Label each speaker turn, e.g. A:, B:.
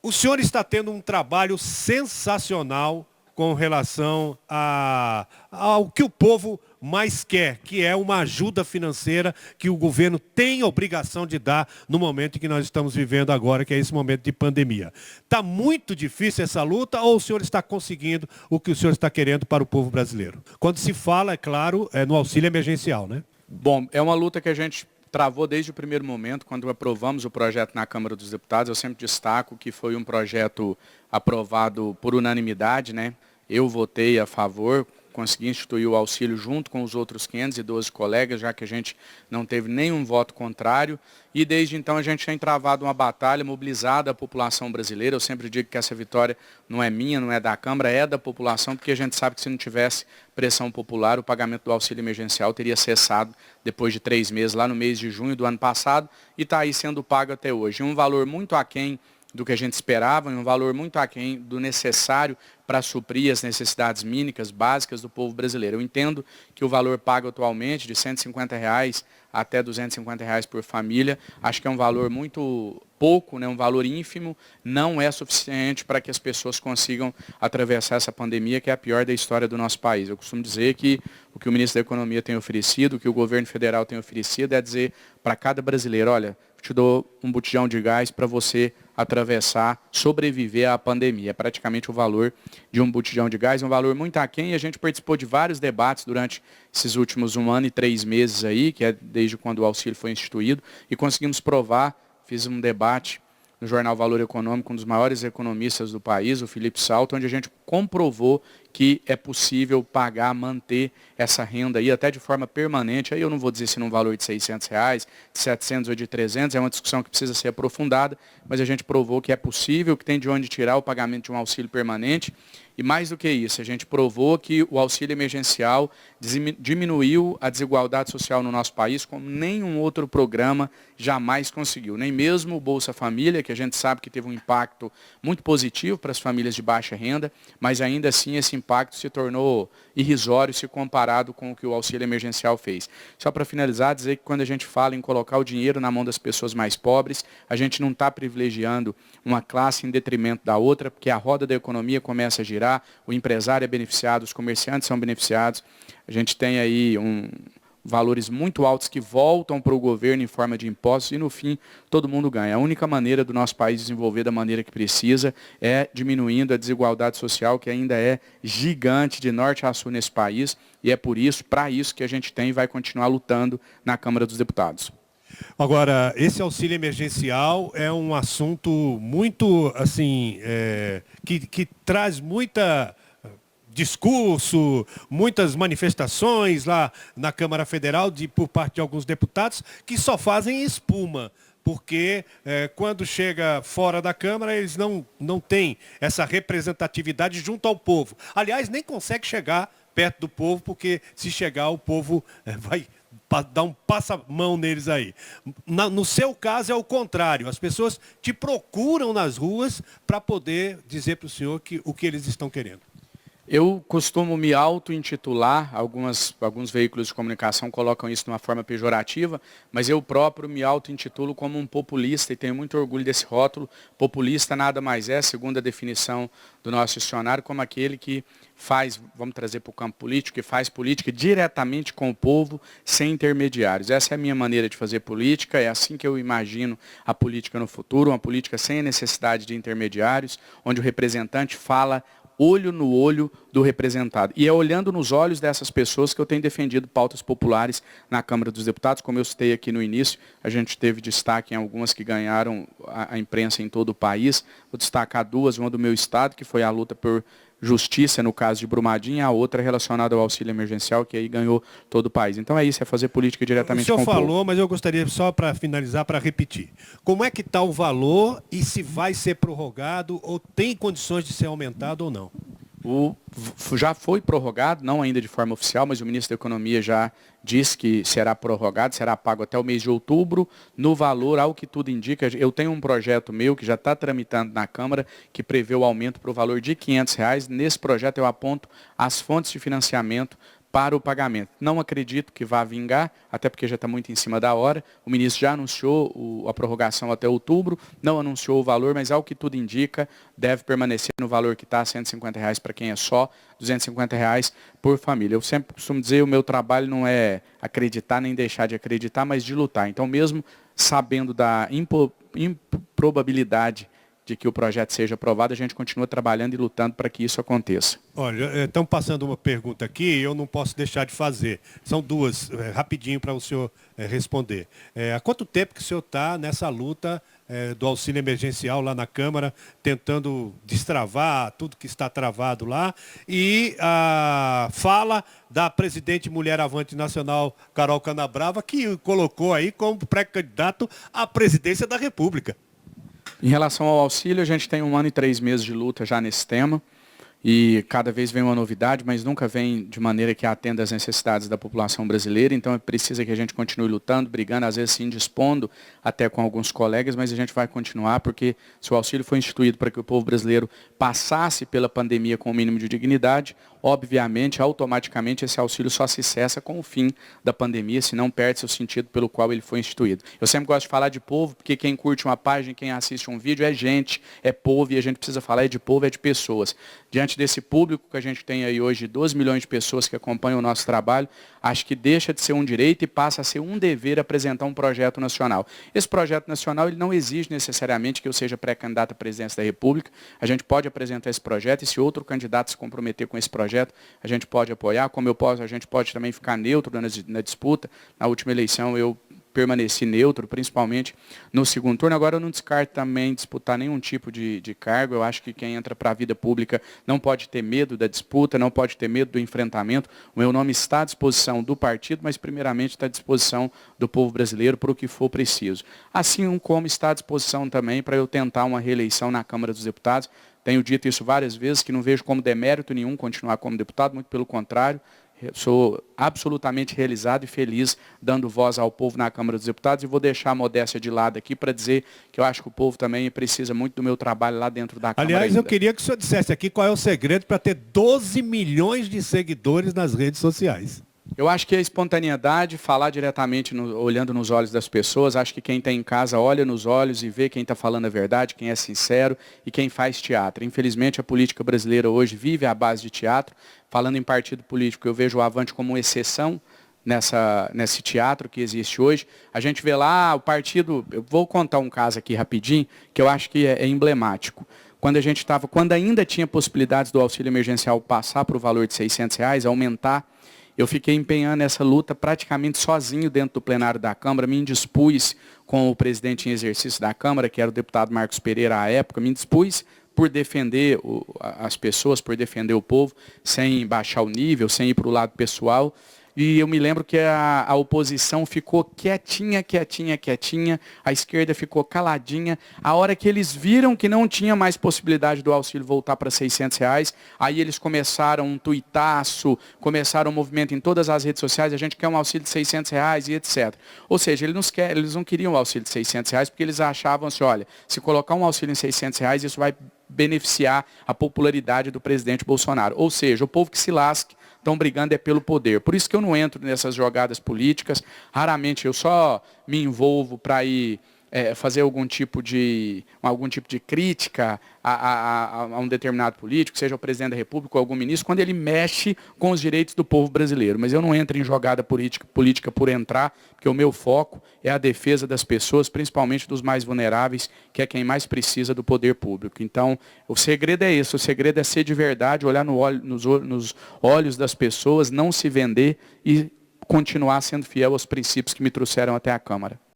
A: O senhor está tendo um trabalho sensacional com relação ao que o povo mais quer, que é uma ajuda financeira que o governo tem obrigação de dar no momento em que nós estamos vivendo agora, que é esse momento de pandemia. Está muito difícil essa luta ou o senhor está conseguindo o que o senhor está querendo para o povo brasileiro? Quando se fala, é claro, no auxílio emergencial, né?
B: Bom, é uma luta que a gente travou desde o primeiro momento, quando aprovamos o projeto na Câmara dos Deputados. Eu sempre destaco que foi um projeto aprovado por unanimidade, né? Eu votei a favor, consegui instituir o auxílio junto com os outros 512 colegas, já que a gente não teve nenhum voto contrário. E desde então a gente tem travado uma batalha, mobilizado a população brasileira. Eu sempre digo que essa vitória não é minha, não é da Câmara, é da população, porque a gente sabe que se não tivesse pressão popular, o pagamento do auxílio emergencial teria cessado depois de 3 meses, lá no mês de junho do ano passado, e está aí sendo pago até hoje. Um valor muito aquém do que a gente esperava, e um valor muito aquém do necessário para suprir as necessidades mínimas, básicas do povo brasileiro. Eu entendo que o valor pago atualmente, de R$ 150 até R$ 250 por família, acho que é um valor muito pouco, né, um valor ínfimo, não é suficiente para que as pessoas consigam atravessar essa pandemia, que é a pior da história do nosso país. Eu costumo dizer que o que o ministro da Economia tem oferecido, o que o governo federal tem oferecido, é dizer para cada brasileiro, olha, te dou um botijão de gás para você atravessar, sobreviver à pandemia. É praticamente o valor de um botijão de gás, um valor muito aquém, e a gente participou de vários debates durante esses últimos 1 ano e 3 meses aí, que é desde quando o auxílio foi instituído, e conseguimos provar, fiz um debate no jornal Valor Econômico, um dos maiores economistas do país, o Felipe Salto, onde a gente comprovou que é possível pagar, manter essa renda aí até de forma permanente. Aí eu não vou dizer se num valor de R$ 600, de 700 ou de 300, é uma discussão que precisa ser aprofundada, mas a gente provou que é possível, que tem de onde tirar o pagamento de um auxílio permanente. E mais do que isso, a gente provou que o auxílio emergencial diminuiu a desigualdade social no nosso país como nenhum outro programa jamais conseguiu. Nem mesmo o Bolsa Família, que a gente sabe que teve um impacto muito positivo para as famílias de baixa renda, mas ainda assim esse impacto se tornou irrisório se comparado com o que o auxílio emergencial fez. Só para finalizar, dizer que quando a gente fala em colocar o dinheiro na mão das pessoas mais pobres, a gente não está privilegiando uma classe em detrimento da outra, porque a roda da economia começa a girar, o empresário é beneficiado, os comerciantes são beneficiados. A gente tem aí valores muito altos que voltam para o governo em forma de impostos e, no fim, todo mundo ganha. A única maneira do nosso país desenvolver da maneira que precisa é diminuindo a desigualdade social, que ainda é gigante de norte a sul nesse país, e é por isso, para isso, que a gente tem e vai continuar lutando na Câmara dos Deputados.
A: Agora, esse auxílio emergencial é um assunto muito, assim, que traz muita discurso, muitas manifestações lá na Câmara Federal por parte de alguns deputados que só fazem espuma, porque quando chega fora da Câmara eles não têm essa representatividade junto ao povo. Aliás, nem consegue chegar perto do povo, porque se chegar o povo vai dar um passa-mão neles aí. No seu caso é o contrário, as pessoas te procuram nas ruas para poder dizer para o senhor o que eles estão querendo.
B: Eu costumo me auto-intitular, alguns veículos de comunicação colocam isso de uma forma pejorativa, mas eu próprio me auto-intitulo como um populista e tenho muito orgulho desse rótulo. Populista nada mais é, segundo a definição do nosso dicionário, como aquele que faz, vamos trazer para o campo político, que faz política diretamente com o povo, sem intermediários. Essa é a minha maneira de fazer política, é assim que eu imagino a política no futuro, uma política sem a necessidade de intermediários, onde o representante fala olho no olho do representado. E é olhando nos olhos dessas pessoas que eu tenho defendido pautas populares na Câmara dos Deputados. Como eu citei aqui no início, a gente teve destaque em algumas que ganharam a imprensa em todo o país. Vou destacar 2, uma do meu estado, que foi a luta por justiça, no caso de Brumadinho, e a outra relacionada ao auxílio emergencial, que aí ganhou todo o país. Então é isso, é fazer política diretamente com o povo.
A: O senhor falou, mas eu gostaria só para finalizar, para repetir. Como é que está o valor e se vai ser prorrogado ou tem condições de ser aumentado ou não?
B: Já foi prorrogado, não ainda de forma oficial, mas o ministro da Economia já disse que será prorrogado, será pago até o mês de outubro, no valor, ao que tudo indica. Eu tenho um projeto meu que já está tramitando na Câmara, que prevê o aumento para o valor de R$ 500. Nesse projeto eu aponto as fontes de financiamento para o pagamento. Não acredito que vá vingar, até porque já está muito em cima da hora. O ministro já anunciou a prorrogação até outubro, não anunciou o valor, mas ao que tudo indica, deve permanecer no valor que está, R$ 150 para quem é só, R$ 250 por família. Eu sempre costumo dizer, o meu trabalho não é acreditar nem deixar de acreditar, mas de lutar. Então, mesmo sabendo da improbabilidade de que o projeto seja aprovado, a gente continua trabalhando e lutando para que isso aconteça.
A: Olha, estão passando uma pergunta aqui e eu não posso deixar de fazer. São duas, rapidinho para o senhor responder. Há quanto tempo que o senhor está nessa luta do auxílio emergencial lá na Câmara, tentando destravar tudo que está travado lá? E a fala da presidente Mulher Avante Nacional, Carol Canabrava, que colocou aí como pré-candidato à presidência da República.
B: Em relação ao auxílio, a gente tem 1 ano e 3 meses de luta já nesse tema. E cada vez vem uma novidade, mas nunca vem de maneira que atenda às necessidades da população brasileira. Então é preciso que a gente continue lutando, brigando, às vezes se indispondo até com alguns colegas, mas a gente vai continuar, porque se o auxílio foi instituído para que o povo brasileiro passasse pela pandemia com o mínimo de dignidade, obviamente, automaticamente, esse auxílio só se cessa com o fim da pandemia, se não perde-se o sentido pelo qual ele foi instituído. Eu sempre gosto de falar de povo, porque quem curte uma página, quem assiste um vídeo é gente, é povo, e a gente precisa falar de povo, é de pessoas. Diante desse público que a gente tem aí hoje, 12 milhões de pessoas que acompanham o nosso trabalho, acho que deixa de ser um direito e passa a ser um dever apresentar um projeto nacional. Esse projeto nacional ele não exige necessariamente que eu seja pré-candidato à presidência da República. A gente pode apresentar esse projeto e se outro candidato se comprometer com esse projeto, a gente pode apoiar, como a gente pode também ficar neutro na disputa. Na última eleição eu permaneci neutro, principalmente no segundo turno. Agora eu não descarto também disputar nenhum tipo de cargo. Eu acho que quem entra para a vida pública não pode ter medo da disputa, não pode ter medo do enfrentamento. O meu nome está à disposição do partido, mas primeiramente está à disposição do povo brasileiro para o que for preciso. Assim como está à disposição também para eu tentar uma reeleição na Câmara dos Deputados. Tenho dito isso várias vezes, que não vejo como demérito nenhum continuar como deputado, muito pelo contrário. Sou absolutamente realizado e feliz dando voz ao povo na Câmara dos Deputados e vou deixar a modéstia de lado aqui para dizer que eu acho que o povo também precisa muito do meu trabalho lá dentro da Câmara.
A: Aliás, eu queria que o senhor dissesse aqui qual é o segredo para ter 12 milhões de seguidores nas redes sociais.
B: Eu acho que a espontaneidade, falar diretamente, olhando nos olhos das pessoas, acho que quem está em casa olha nos olhos e vê quem está falando a verdade, quem é sincero e quem faz teatro. Infelizmente, a política brasileira hoje vive à base de teatro. Falando em partido político, eu vejo o Avante como uma exceção nesse teatro que existe hoje. A gente vê lá o partido, eu vou contar um caso aqui rapidinho, que eu acho que é emblemático. Quando ainda tinha possibilidades do auxílio emergencial passar para o valor de R$ 600, aumentar, eu fiquei empenhando essa luta praticamente sozinho dentro do plenário da Câmara, me indispus com o presidente em exercício da Câmara, que era o deputado Marcos Pereira à época, me indispus por defender as pessoas, por defender o povo, sem baixar o nível, sem ir para o lado pessoal. E eu me lembro que a oposição ficou quietinha, a esquerda ficou caladinha. A hora que eles viram que não tinha mais possibilidade do auxílio voltar para R$ 600, aí eles começaram um tuitaço, começaram um movimento em todas as redes sociais, a gente quer um auxílio de R$ 600 e etc. Ou seja, eles não queriam o auxílio de R$ 600 porque eles achavam assim, olha, se colocar um auxílio em R$ 600, isso vai beneficiar a popularidade do presidente Bolsonaro. Ou seja, o povo que se lasque, estão brigando é pelo poder. Por isso que eu não entro nessas jogadas políticas. Raramente eu só me envolvo para ir fazer algum tipo de crítica a um determinado político, seja o presidente da República ou algum ministro, quando ele mexe com os direitos do povo brasileiro. Mas eu não entro em jogada política por entrar, porque o meu foco é a defesa das pessoas, principalmente dos mais vulneráveis, que é quem mais precisa do poder público. Então, o segredo é esse, o segredo é ser de verdade, olhar nos olhos das pessoas, não se vender e continuar sendo fiel aos princípios que me trouxeram até a Câmara.